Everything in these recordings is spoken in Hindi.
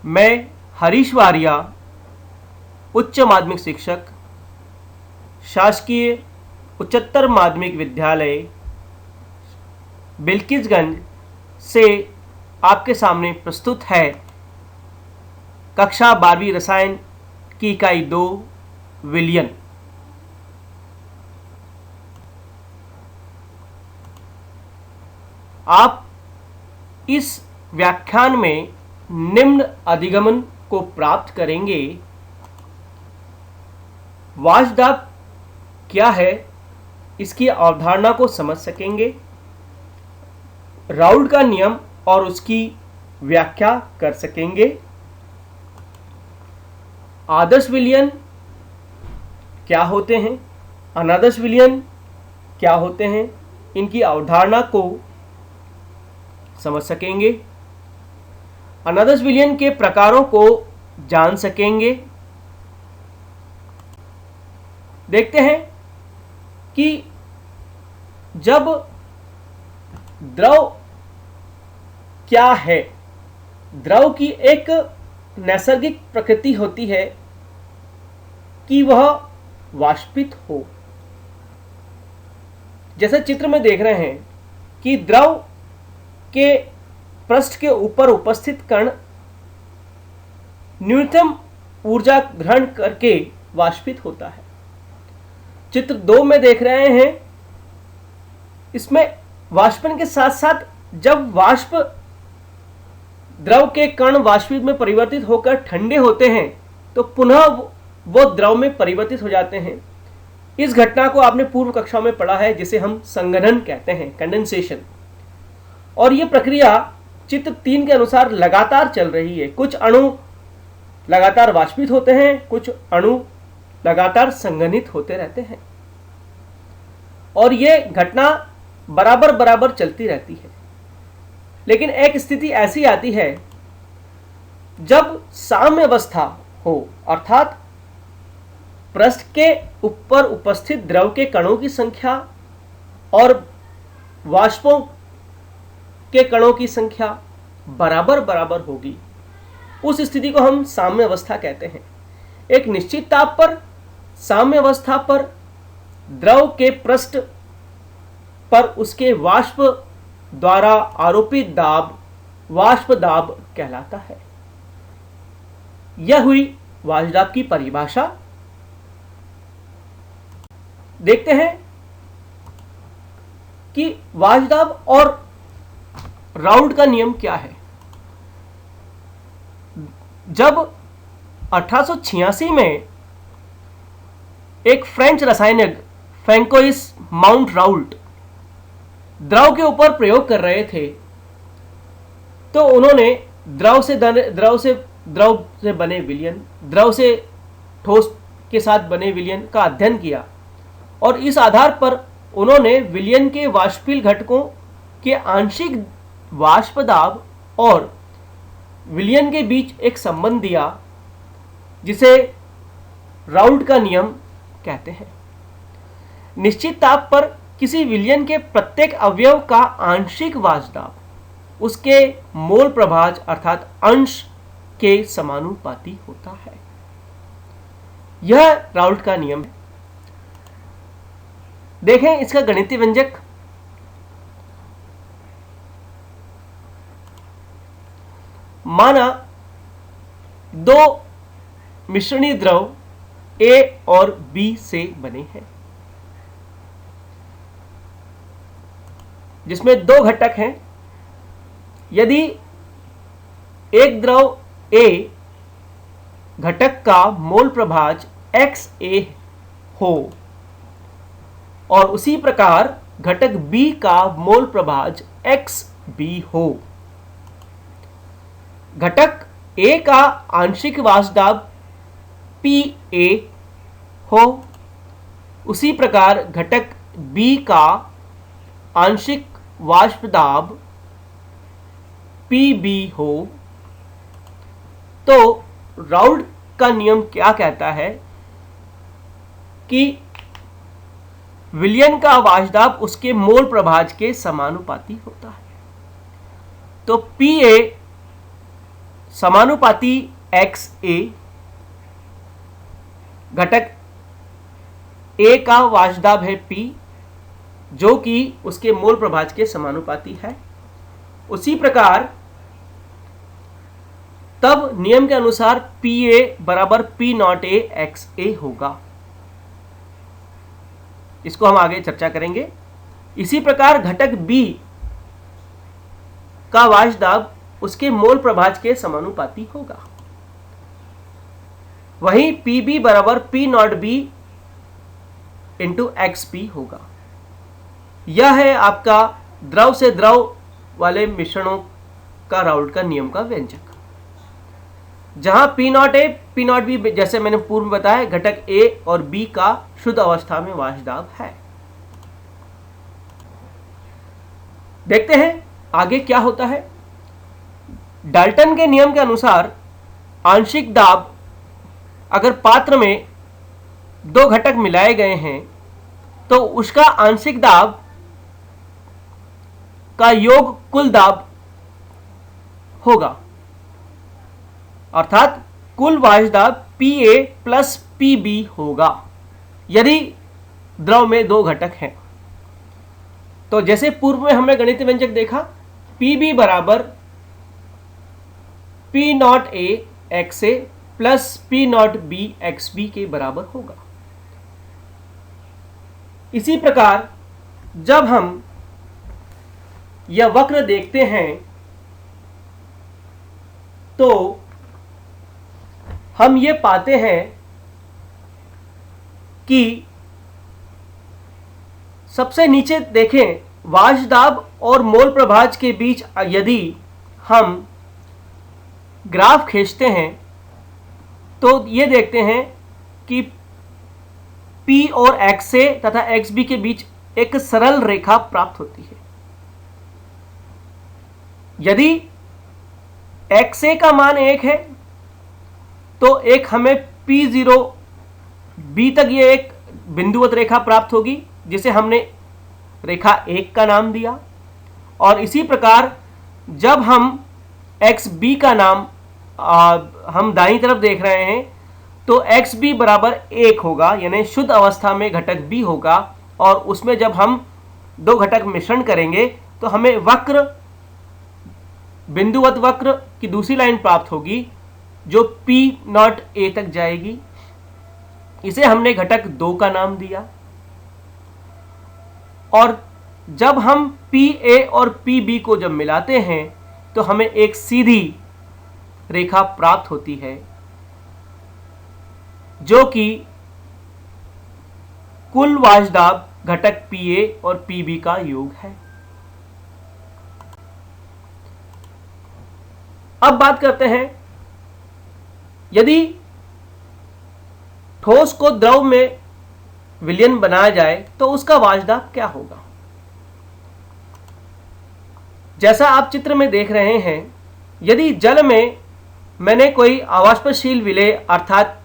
मैं हरीश वारिया, उच्च माध्यमिक शिक्षक, शासकीय उच्चतर माध्यमिक विद्यालय बिल्किसगंज से आपके सामने प्रस्तुत है कक्षा 12वीं रसायन की इकाई 2 विलयन। आप इस व्याख्यान में निम्न अधिगमन को प्राप्त करेंगे। वाष्प दाब क्या है, इसकी अवधारणा को समझ सकेंगे। राउल्ट का नियम और उसकी व्याख्या कर सकेंगे। आदर्श विलयन क्या होते हैं, अनादर्श विलयन क्या होते हैं, इनकी अवधारणा को समझ सकेंगे। अनादर्श विलयन के प्रकारों को जान सकेंगे। देखते हैं कि जब द्रव क्या है, द्रव की एक नैसर्गिक प्रकृति होती है कि वह वाष्पित हो। जैसे चित्र में देख रहे हैं कि द्रव के पृष्ठ के ऊपर उपस्थित कण न्यूनतम ऊर्जा ग्रहण करके वाष्पित होता है। चित्र 2 में देख रहे हैं, इसमें वाष्पन के साथ साथ जब वाष्प द्रव के कण वाष्पित में परिवर्तित होकर ठंडे होते हैं तो पुनः वो द्रव में परिवर्तित हो जाते हैं। इस घटना को आपने पूर्व कक्षा में पढ़ा है, जिसे हम संघनन कहते हैं, कंडेंसेशन। और ये प्रक्रिया चित्र 3 के अनुसार लगातार चल रही है। कुछ अणु लगातार वाष्पित होते हैं, कुछ अणु लगातार संघनित होते रहते हैं, और ये घटना बराबर बराबर चलती रहती है। लेकिन एक स्थिति ऐसी आती है जब साम्य अवस्था हो, अर्थात पृष्ठ के ऊपर उपस्थित द्रव के कणों की संख्या और वाष्पों के कणों की संख्या बराबर बराबर होगी। उस स्थिति को हम साम्य अवस्था कहते हैं। एक निश्चित ताप पर साम्य अवस्था पर द्रव के पृष्ठ पर उसके वाष्प द्वारा आरोपित दाब वाष्प दाब कहलाता है। यह हुई वाष्प दाब की परिभाषा। देखते हैं कि वाष्प दाब और राउल्ट का नियम क्या है। जब 1886 में एक फ्रेंच रसायनज्ञ फ्रैंकोइस माउंट राउल्ट द्रव के ऊपर प्रयोग कर रहे थे, तो उन्होंने द्रव से बने विलयन, द्रव से ठोस के साथ बने विलयन का अध्ययन किया, और इस आधार पर उन्होंने विलयन के वाष्पील घटकों के आंशिक वाष्प दाब और विलयन के बीच एक संबंध दिया, जिसे राउल्ट का नियम कहते हैं। निश्चित ताप पर किसी विलयन के प्रत्येक अवयव का आंशिक वाष्प दाब उसके मोल प्रभाज अर्थात अंश के समानुपाती होता है। यह राउल्ट का नियम है। देखें इसका गणितीय व्यंजक। माना दो मिश्रणीय द्रव A और B से बने हैं, जिसमें 2 घटक हैं। यदि एक द्रव A घटक का मोल प्रभाज XA हो और उसी प्रकार घटक B का मोल प्रभाज XB हो, घटक A का आंशिक वाष्प दाब PA हो, उसी प्रकार घटक B का आंशिक वाष्प दाब PB हो, तो राउल्ट का नियम क्या कहता है कि विलयन का वाष्प दाब उसके मोल प्रभाज के समानुपाती होता है। तो PA समानुपाती XA घटक A का वाष्पदाब है P, जो कि उसके मोल प्रभाज के समानुपाती है। उसी प्रकार तब नियम के अनुसार PA बराबर P0A XA होगा। इसको हम आगे चर्चा करेंगे। इसी प्रकार घटक B का वाष्पदाब उसके मोल प्रभाज के समानुपाती होगा। वहीं PB बराबर P0B इंटू XP होगा। यह है आपका द्रव से द्रव वाले मिश्रणों का राउल्ट का नियम का व्यंजक, जहां P0A P0B जैसे मैंने पूर्व में बताया घटक A और B का शुद्ध अवस्था में वाष्पदाब है। देखते हैं आगे क्या होता है। डाल्टन के नियम के अनुसार आंशिक दाब अगर पात्र में दो घटक मिलाए गए हैं तो उसका आंशिक दाब का योग कुल दाब होगा, अर्थात कुल वाष्पदाब PA प्लस PB होगा यदि द्रव में दो घटक हैं। तो जैसे पूर्व में हमने गणितीय व्यंजक देखा, PB बराबर P0A XA plus P0B XB के बराबर होगा। इसी प्रकार जब हम यह वक्र देखते हैं तो हम ये पाते हैं कि सबसे नीचे देखें, वाष्पदाब और मोल प्रभाज के बीच यदि हम ग्राफ खींचते हैं तो ये देखते हैं कि P और XA तथा XB के बीच एक सरल रेखा प्राप्त होती है। यदि XA का मान 1 है तो एक हमें P0B तक ये एक बिंदुवत रेखा प्राप्त होगी जिसे हमने रेखा 1 का नाम दिया। और इसी प्रकार जब हम XB का नाम हम दाईं तरफ देख रहे हैं तो XB बराबर 1 होगा, यानी शुद्ध अवस्था में घटक B होगा, और उसमें जब हम दो घटक मिश्रण करेंगे तो हमें वक्र बिंदुवत वक्र की दूसरी लाइन प्राप्त होगी जो P0A तक जाएगी। इसे हमने घटक 2 का नाम दिया। और जब हम PA और PB को जब मिलाते हैं तो हमें एक सीधी रेखा प्राप्त होती है जो कि कुल वाष्पदाब घटक PA और PB का योग है। अब बात करते हैं, यदि ठोस को द्रव में विलयन बनाया जाए तो उसका वाष्पदाब क्या होगा। जैसा आप चित्र में देख रहे हैं, यदि जल में मैंने कोई अवाष्पशील विलेय अर्थात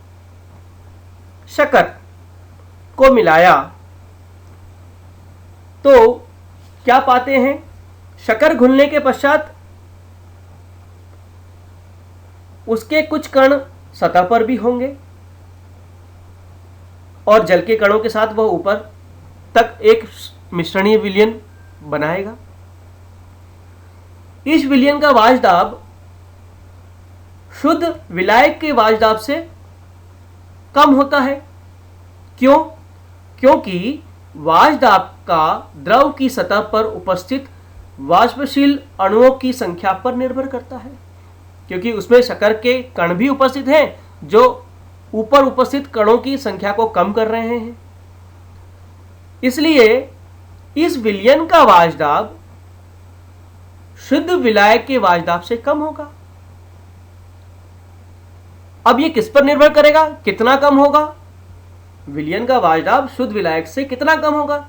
शक्कर को मिलाया तो क्या पाते हैं, शक्कर घुलने के पश्चात उसके कुछ कण सतह पर भी होंगे और जल के कणों के साथ वह ऊपर तक एक मिश्रणीय विलयन बनाएगा। इस विलयन का वाष्पदाब शुद्ध विलायक के वाष्पदाब से कम होता है। क्यों? क्योंकि वाष्पदाब का द्रव की सतह पर उपस्थित वाष्पशील अणुओं की संख्या पर निर्भर करता है, क्योंकि उसमें शक्कर के कण भी उपस्थित हैं जो ऊपर उपस्थित कणों की संख्या को कम कर रहे हैं। इसलिए इस विलयन का वाष्पदाब शुद्ध विलायक के वाष्पदाब से कम होगा। अब यह किस पर निर्भर करेगा, कितना कम होगा? विलयन का वाष्पदाब शुद्ध विलायक से कितना कम होगा,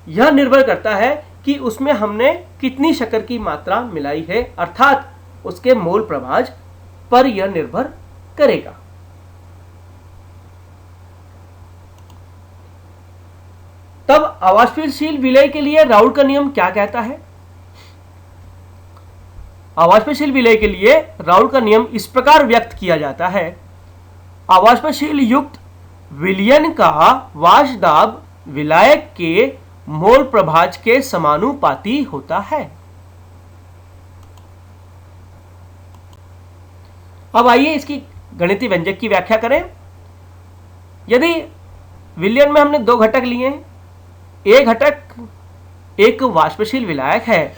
यह निर्भर करता है कि उसमें हमने कितनी शक्कर की मात्रा मिलाई है, अर्थात उसके मोल प्रभाज पर यह निर्भर करेगा। तब अवाष्पशील विलय के लिए राउल्ट का नियम क्या कहता है? अवाष्पशील विलय के लिए राउल्ट का नियम इस प्रकार व्यक्त किया जाता है। अवाष्पशील युक्त विलयन का वाष्प दाब विलायक के मोल प्रभाज के समानुपाती होता है। अब आइए इसकी गणितीय व्यंजक की व्याख्या करें। यदि विलयन में हमने दो घटक लिए हैं, एक घटक एक वाष्पशील विलायक है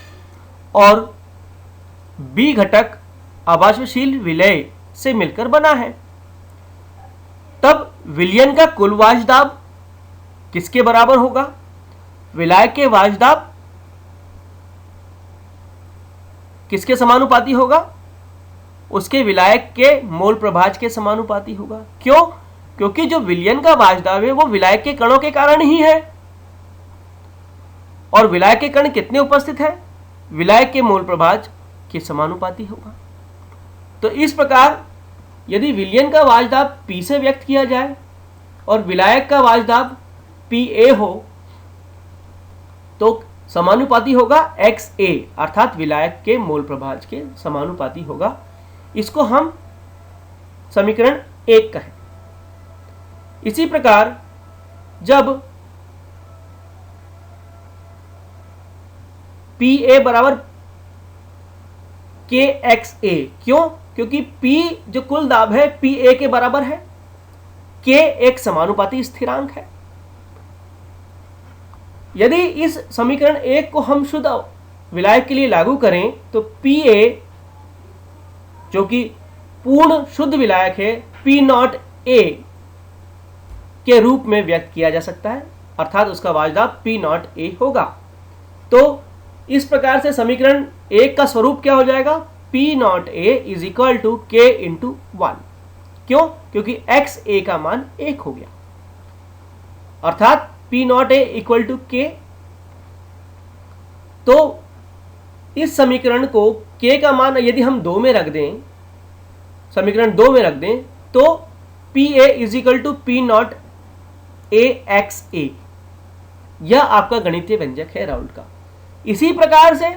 और बी घटक अवाष्पशील विलय से मिलकर बना है, तब विलयन का कुल वाष्प दाब किसके बराबर होगा? विलायक के वाष्प दाब किसके समानुपाती होगा? उसके विलायक के मोल प्रभाज के समानुपाती होगा। क्यों? क्योंकि जो विलयन का वाष्प दाब है वो विलायक के कणों के कारण ही है, और विलायक के कण कितने उपस्थित है? विलायक के मोल प्रभाज के समानुपाती होगा। तो इस प्रकार यदि विलयन का वाष्प दाब P से व्यक्त किया जाए और विलायक का वाष्प दाब PA हो तो समानुपाती होगा XA, अर्थात विलायक के मोल प्रभाज के समानुपाती होगा। इसको हम समीकरण 1 कहें। इसी प्रकार जब PA बराबर KXA, क्यों? क्योंकि P जो कुल दाब है PA के बराबर है, K एक समानुपाती स्थिरांक है। यदि इस समीकरण 1 को हम शुद्ध विलायक के लिए लागू करें तो PA जो कि पूर्ण शुद्ध विलायक है P0A के रूप में व्यक्त किया जा सकता है, अर्थात उसका वाष्प दाब P0A होगा। तो इस प्रकार से समीकरण 1 का स्वरूप क्या हो जाएगा? P0A is equal to K into 1। क्यों? क्योंकि XA का मान 1 हो गया, अर्थात P0A इक्वल टू K। तो इस समीकरण को K का मान यदि हम 2 में रख दें, समीकरण 2 में रख दें, तो PA is equal to P0A XA, यह आपका गणितीय व्यंजक है राउल्ट का। इसी प्रकार से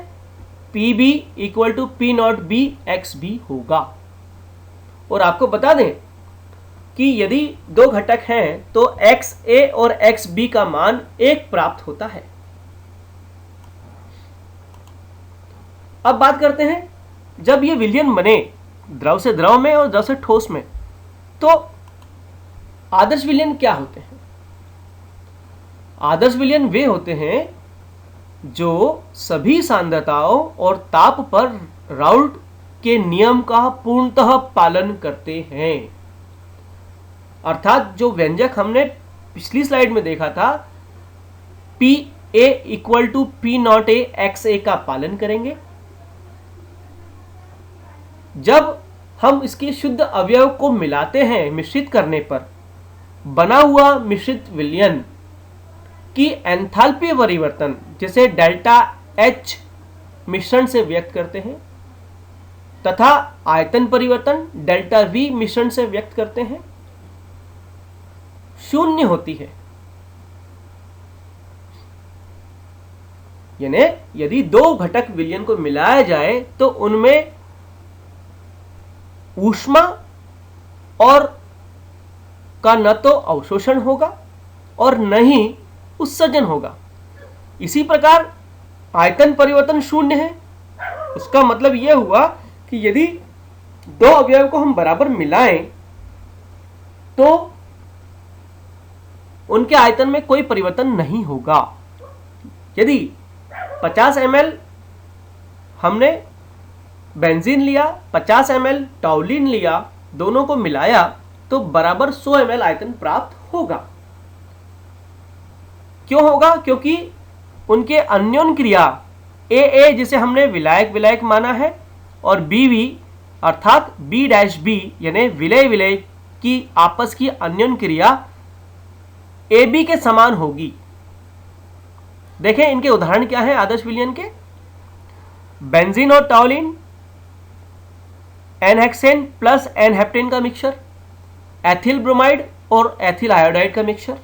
PB equal to P0B XB होगा। और आपको बता दें कि यदि दो घटक हैं तो XA और XB का मान 1 प्राप्त होता है। अब बात करते हैं जब ये विलयन बने द्रव से द्रव में और द्रव से ठोस में, तो आदर्श विलयन क्या होते हैं? आदर्श विलयन वे होते हैं जो सभी सांद्रताओं और ताप पर राउल्ट के नियम का पूर्णतः पालन करते हैं। अर्थात जो व्यंजक हमने पिछली स्लाइड में देखा था, PA equal to P0A XA का पालन करेंगे। जब हम इसके शुद्ध अवयव को मिलाते हैं मिश्रित करने पर, बना हुआ मिश्रित विलयन की एंथैल्पी परिवर्तन जिसे डेल्टा H मिश्रण से व्यक्त करते हैं तथा आयतन परिवर्तन डेल्टा V मिश्रण से व्यक्त करते हैं, शून्य होती है। यानी यदि दो घटक विलयन को मिलाया जाए तो उनमें ऊष्मा और का न तो अवशोषण होगा और न ही उत्सर्जन होगा। इसी प्रकार आयतन परिवर्तन शून्य है। उसका मतलब यह हुआ कि यदि दो अवयव को हम बराबर मिलाएं तो उनके आयतन में कोई परिवर्तन नहीं होगा। यदि 50 ml हमने बेंजीन लिया, 50 ml टॉल्यून लिया, दोनों को मिलाया तो बराबर 100 ml आयतन प्राप्त होगा। क्यों होगा? क्योंकि उनके अन्योन क्रिया AA जिसे हमने विलायक विलायक माना है और BB अर्थात B' यानी विलय विलय की आपस की अन्योन क्रिया AB के समान होगी। देखें इनके उदाहरण क्या है आदर्श विलयन के। बेंजीन और टॉल्यून, एनहेक्सेन प्लस एनहेप्टेन का मिक्सचर, एथिल ब्रोमाइड और एथिल आयोडाइड का मिक्सचर।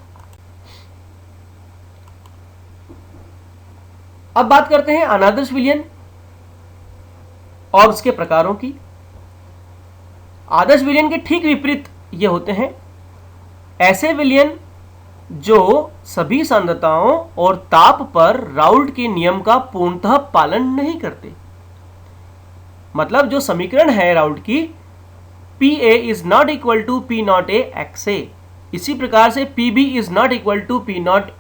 अब बात करते हैं अनादर्श विलयन। और उसके प्रकारों की। आदर्श विलयन के ठीक विपरीत ये होते हैं ऐसे विलयन जो सभी सांद्रताओं और ताप पर राउल्ट के नियम का पूर्णतः पालन नहीं करते। मतलब जो समीकरण है राउल्ट की, Pa is not equal to P naught A X A, इसी प्रकार से Pb is not equal to P naught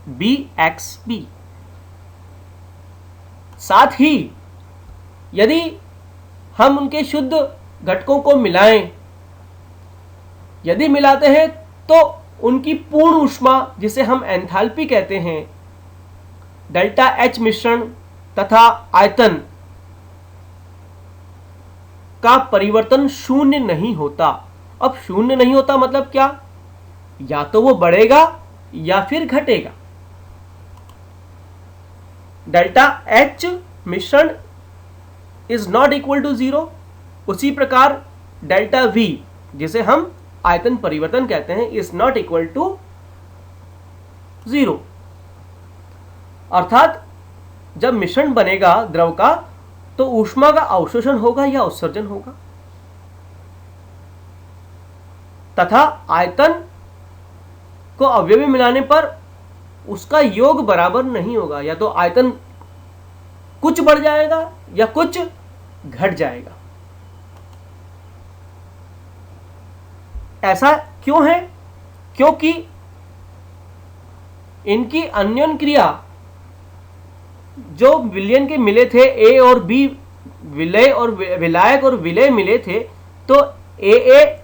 B X B. साथ ही यदि हम उनके शुद्ध घटकों को मिलाएं, यदि मिलाते हैं तो उनकी पूर्ण ऊष्मा, जिसे हम एंथैल्पी कहते हैं, डेल्टा एच मिश्रण तथा आयतन का परिवर्तन शून्य नहीं होता। अब शून्य नहीं होता मतलब क्या? या तो वो बढ़ेगा या फिर घटेगा। डेल्टा एच मिश्रण is not equal to zero. उसी प्रकार डेल्टा वी, जिसे हम आयतन परिवर्तन कहते हैं, is not equal to zero. अर्थात जब मिश्रण बनेगा द्रव का तो ऊष्मा का अवशोषण होगा या उत्सर्जन होगा, तथा आयतन को अवयवी मिलाने पर उसका योग बराबर नहीं होगा। या तो आयतन कुछ बढ़ जाएगा या कुछ घट जाएगा। ऐसा क्यों है? क्योंकि इनकी अन्योन्य क्रिया जो विलयन के मिले थे, ए और बी विलय और विलायक और विलय मिले थे, तो ए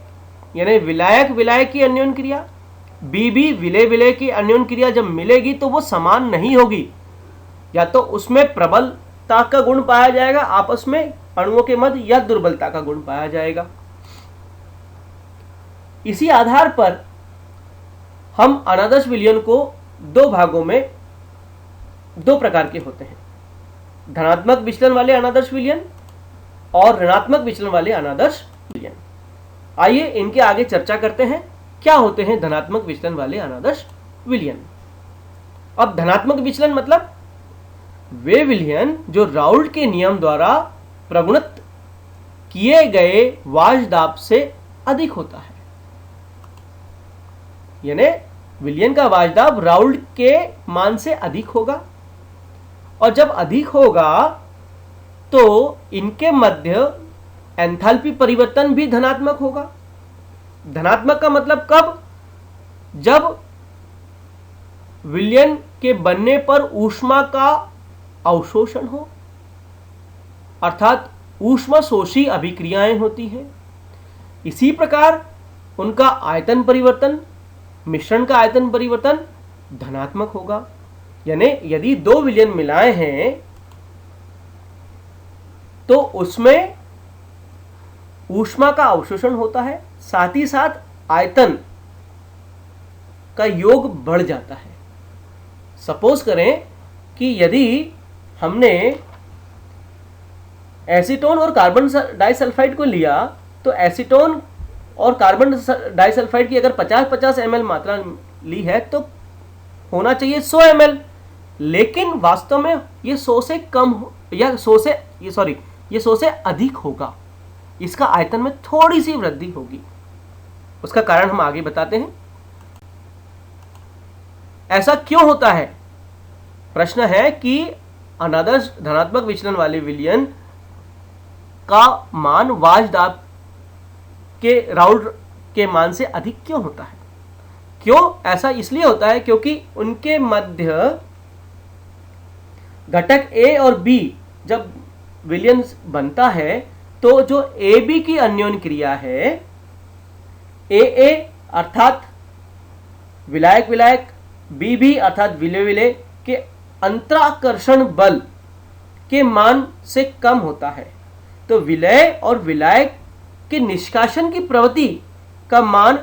यानी विलायक विलायक की अन्योन्य क्रिया, बी विलय विलय की अन्योन्य क्रिया जब मिलेगी तो वो समान नहीं होगी। या तो उसमें प्रबलता का गुण पाया जाएगा आपस में अणुओं के मध्य, या दुर्बलता का गुण पाया जाएगा। इसी आधार पर हम अनादर्श विलयन को दो भागों में, दो प्रकार के होते हैं, धनात्मक विचलन वाले अनादर्श विलयन और ऋणात्मक विचलन वाले अनादर्श विलयन। आइए इनके आगे चर्चा करते हैं। क्या होते हैं धनात्मक विचलन वाले अनादर्श विलयन? अब धनात्मक विचलन मतलब वे विलयन जो राउल्ट के नियम द्वारा प्रगुणित किए गए वाष्प दाब से अधिक होता है। यानी विलयन का वाष्प दाब राउल्ट के मान से अधिक होगा, और जब अधिक होगा तो इनके मध्य एंथैल्पी परिवर्तन भी धनात्मक होगा। धनात्मक का मतलब कब? जब विलयन के बनने पर ऊष्मा का अवशोषण हो, अर्थात ऊष्मा शोषी अभिक्रियाएं होती हैं। इसी प्रकार उनका आयतन परिवर्तन, मिश्रण का आयतन परिवर्तन धनात्मक होगा। यानी यदि दो विलयन मिलाए हैं तो उसमें ऊष्मा का अवशोषण होता है, साथ ही साथ आयतन का योग बढ़ जाता है। सपोज करें कि यदि हमने एसीटोन और कार्बन डाइसल्फाइड को लिया, तो एसीटोन और कार्बन डाइसल्फाइड की अगर 50-50 ml मात्रा ली है तो होना चाहिए 100 ml, लेकिन वास्तव में ये 100 से कम या 100 से अधिक होगा। इसका आयतन में थोड़ी सी वृद्धि होगी। उसका कारण हम आगे बताते हैं। ऐसा क्यों होता है? प्रश्न है कि अनादर्श धनात्मक विचलन वाले विलयन का मान वाष्प दाब के राउल्ट के मान से अधिक क्यों होता है? क्यों ऐसा इसलिए होता है क्योंकि उनके मध्य घटक ए और बी जब विलयन बनता है तो जो ए बी की अन्योन्य क्रिया है, ए अर्थात विलायक विलायक, बी अर्थात विलय विलय के अंतराकर्षण बल के मान से कम होता है। तो विलय और विलायक के निष्कासन की प्रवृत्ति का मान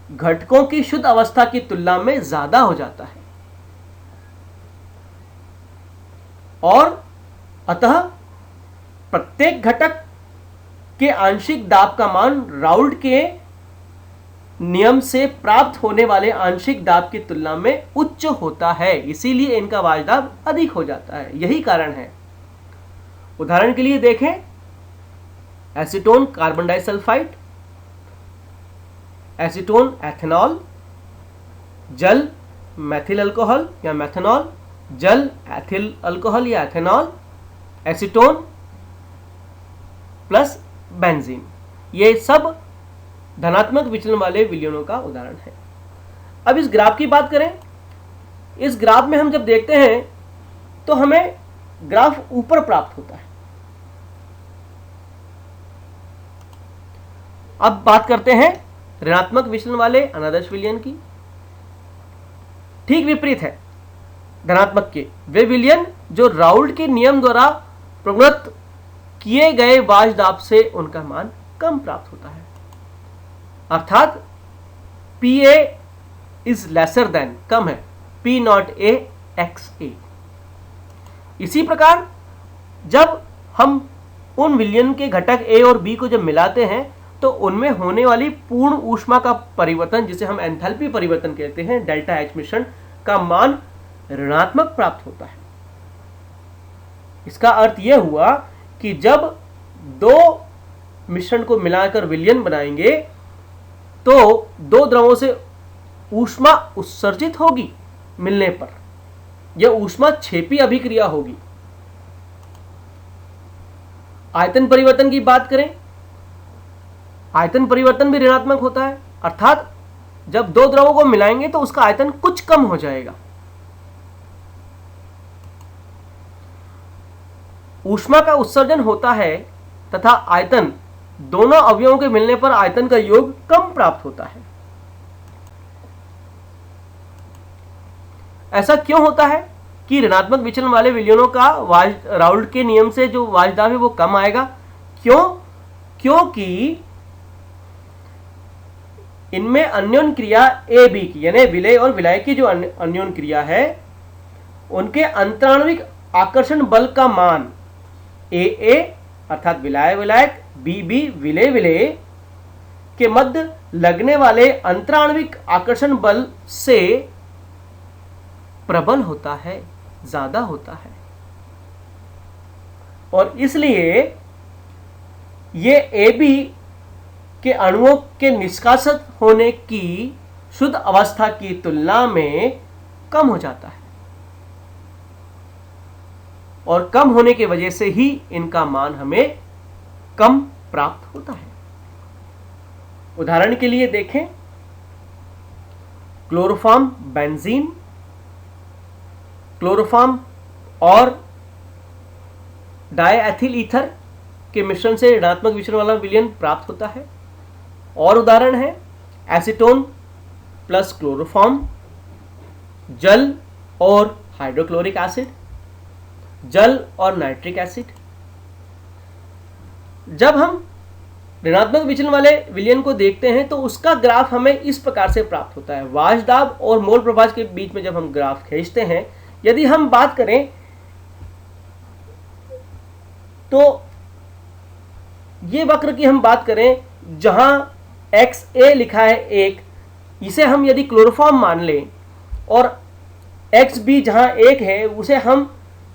घटकों की शुद्ध अवस्था की तुलना में ज्यादा हो जाता है, और अतः प्रत्येक घटक के आंशिक दाब का मान राउल्ट के नियम से प्राप्त होने वाले आंशिक दाब की तुलना में उच्च होता है। इसीलिए इनका वाष्प दाब अधिक हो जाता है। यही कारण है। उदाहरण के लिए देखें acetone carbon disulphide, acetone ethanol, जल मैथिल अल्कोहल या मेथनॉल, जल एथिल अल्कोहल या एथेनॉल, एसीटोन प्लस बेंजीन। ये सब धनात्मक विचलन वाले विलयनों का उदाहरण है। अब इस ग्राफ की बात करें, इस ग्राफ में हम जब देखते हैं तो हमें ग्राफ ऊपर प्राप्त होता है। अब बात करते हैं ऋणात्मक विचलन वाले अनादर्श विलयन की। ठीक विपरीत है धनात्मक के वे विलयन जो राउल्ट के नियम द्वारा प्रवृत्त किए गए वाष्प दाब से उनका मान कम प्राप्त होता है, अर्थात Pa इज लेसर देन, कम है, P not A x A। इसी प्रकार जब हम उन विलयन के घटक A और B को जब मिलाते हैं तो उनमें होने वाली पूर्ण ऊष्मा का परिवर्तन, जिसे हम एंथैल्पी परिवर्तन कहते हैं, डेल्टा H मिश्रण का मान ऋणात्मक प्राप्त होता है। इसका अर्थ यह हुआ कि जब दो मिश्रण को मिलाकर विलयन बनाएंगे तो दो द्रवों से ऊष्मा उत्सर्जित होगी, मिलने पर यह ऊष्मा छेपी अभिक्रिया होगी। आयतन परिवर्तन की बात करें, आयतन परिवर्तन भी ऋणात्मक होता है, अर्थात जब दो द्रवों को मिलाएंगे तो उसका आयतन कुछ कम हो जाएगा। ऊष्मा का उत्सर्जन होता है तथा आयतन, दोनों अवयवों के मिलने पर आयतन का योग कम प्राप्त होता है। ऐसा क्यों होता है कि ऋणात्मक विचलन वाले विलयनों का राउल्ट के नियम से जो वाष्प दाब है वो कम आएगा? क्यों? क्योंकि इनमें अन्योन क्रिया ए बी की, यानी विलय और विलायक की जो अन्योन क्रिया है, उनके अंतराण्विक आकर्षण बल का मान ए ए अर्थात विलाय विलायक, बी बी विलय विलय के मध्य लगने वाले अंतराण्विक आकर्षण बल से प्रबल होता है, ज्यादा होता है, और इसलिए ये ए बी के अणुओं के निष्कासित होने की शुद्ध अवस्था की तुलना में कम हो जाता है, और कम होने की वजह से ही इनका मान हमें कम प्राप्त होता है। उदाहरण के लिए देखें, क्लोरोफॉर्म बेंजीन, क्लोरोफॉर्म और डायएथिल ईथर के मिश्रण से ऋणात्मक विचलन वाला विलयन प्राप्त होता है। और उदाहरण है एसीटोन प्लस क्लोरोफॉर्म, जल और हाइड्रोक्लोरिक एसिड, जल और नाइट्रिक एसिड। जब हम ऋणात्मक विचलन वाले विलयन को देखते हैं तो उसका ग्राफ हमें इस प्रकार से प्राप्त होता है। वाष्प दाब और मोल प्रभाज के बीच में जब हम ग्राफ खींचते हैं, यदि हम बात करें तो ये वक्र की हम बात करें, जहां एक्स ए लिखा है एक, इसे हम यदि क्लोरोफॉर्म मान लें, और एक्स बी जहां एक है उसे हम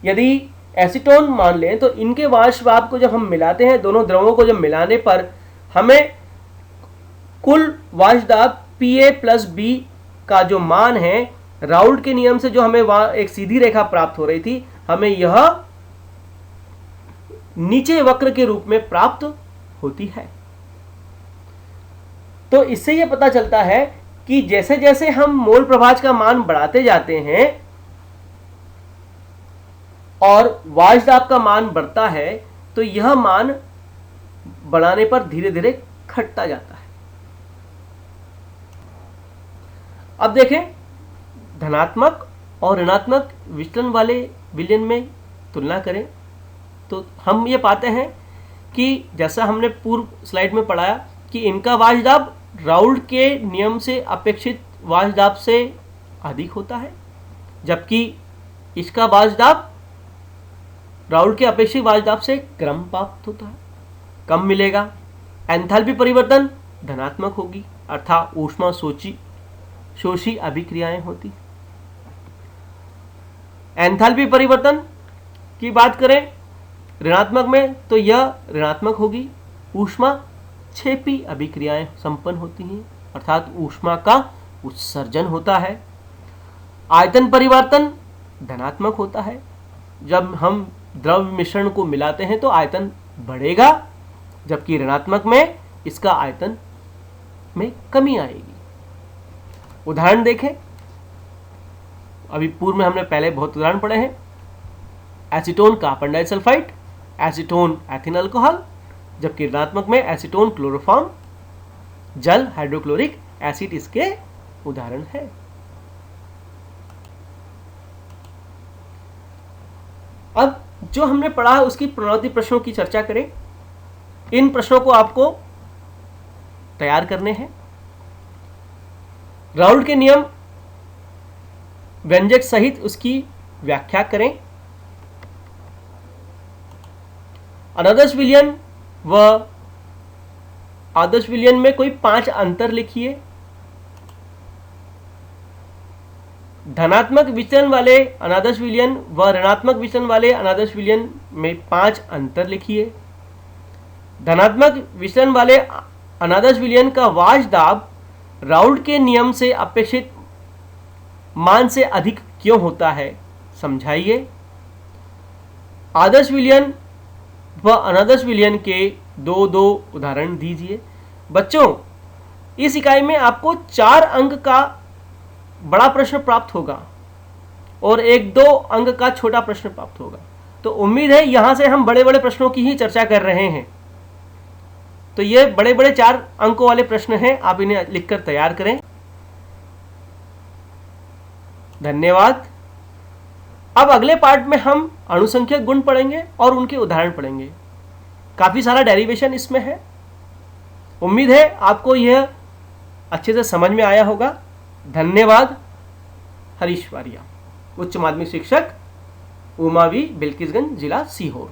यदि एसीटोन मान लें, तो इनके वाष्प दाब को जब हम मिलाते हैं, दोनों द्रवों को जब मिलाने पर हमें कुल वाष्प दाब Pa प्लस बी का जो मान है, राउल्ट के नियम से जो हमें एक सीधी रेखा प्राप्त हो रही थी, हमें यह नीचे वक्र के रूप में प्राप्त होती है। तो इससे यह पता चलता है कि जैसे जैसे हम मोल प्रभाज का मान बढ़ाते जाते हैं और वाष्प दाब का मान बढ़ता है, तो यह मान बढ़ाने पर धीरे धीरे घटता जाता है। अब देखें, धनात्मक और ऋणात्मक विचलन वाले विलयन में तुलना करें तो हम ये पाते हैं कि जैसा हमने पूर्व स्लाइड में पढ़ाया कि इनका वाष्प दाब राउल्ट के नियम से अपेक्षित वाष्प दाब से अधिक होता है, जबकि इसका वाष्प दाब राउल्ट के अपेक्षित वाष्प दाब से कम प्राप्त होता है, कम मिलेगा। एंथैल्पी परिवर्तन धनात्मक होगी, अर्थात ऊष्मा शोषी अभिक्रियाएं होती। एंथैल्पी परिवर्तन की बात करें ऋणात्मक में तो यह ऋणात्मक होगी, ऊष्माक्षेपी अभिक्रियाएं संपन्न होती हैं, अर्थात ऊष्मा का उत्सर्जन होता है। आयतन परिवर्तन धनात्मक होता है। जब हम द्रव मिश्रण को मिलाते हैं तो आयतन बढ़ेगा, जबकि ऋणात्मक में इसका आयतन में कमी आएगी। उदाहरण देखें, अभी पूर्व में हमने पहले बहुत उदाहरण पढ़े हैं। Acetone carbon disulphide, acetone ethyl alcohol, जबकि ऋणात्मक में एसीटोन क्लोरोफॉर्म, जल हाइड्रोक्लोरिक एसिड इसके उदाहरण है। अब जो हमने पढ़ा है उसकी पुनरावृत्ति प्रश्नों की चर्चा करें। इन प्रश्नों को आपको तैयार करने हैं। राउल्ट के नियम व्यंजक सहित उसकी व्याख्या करें। अनादर्श विलयन व आदर्श विलयन में कोई 5 अंतर लिखिए। धनात्मक विचलन वाले अनादर्श विलयन व ऋणात्मक विचलन वाले अनादर्श विलयन में 5 अंतर लिखिए। धनात्मक विचलन वाले अनादर्श विलयन का वाष्प दाब राउल्ट के नियम से अपेक्षित मान से अधिक क्यों होता है, समझाइए। आदर्श विलयन व अनादर्श विलयन के दो उदाहरण दीजिए। बच्चों, इस इकाई में आपको 4 अंक का बड़ा प्रश्न प्राप्त होगा और 1-2 अंक का छोटा प्रश्न प्राप्त होगा। तो उम्मीद है यहां से हम बड़े बड़े प्रश्नों की ही चर्चा कर रहे हैं। तो ये बड़े बड़े 4 अंकों वाले प्रश्न हैं, आप इन्हें लिखकर तैयार करें। धन्यवाद। अब अगले पार्ट में हम अणुसंख्यक गुण पढ़ेंगे और उनके उदाहरण पढ़ेंगे। काफी सारा डेरिवेशन इसमें है। उम्मीद है आपको यह अच्छे से समझ में आया होगा। धन्यवाद। हरीश वारिया, उच्च माध्यमिक शिक्षक, उमावी, बिल्किसगंज, जिला सीहोर।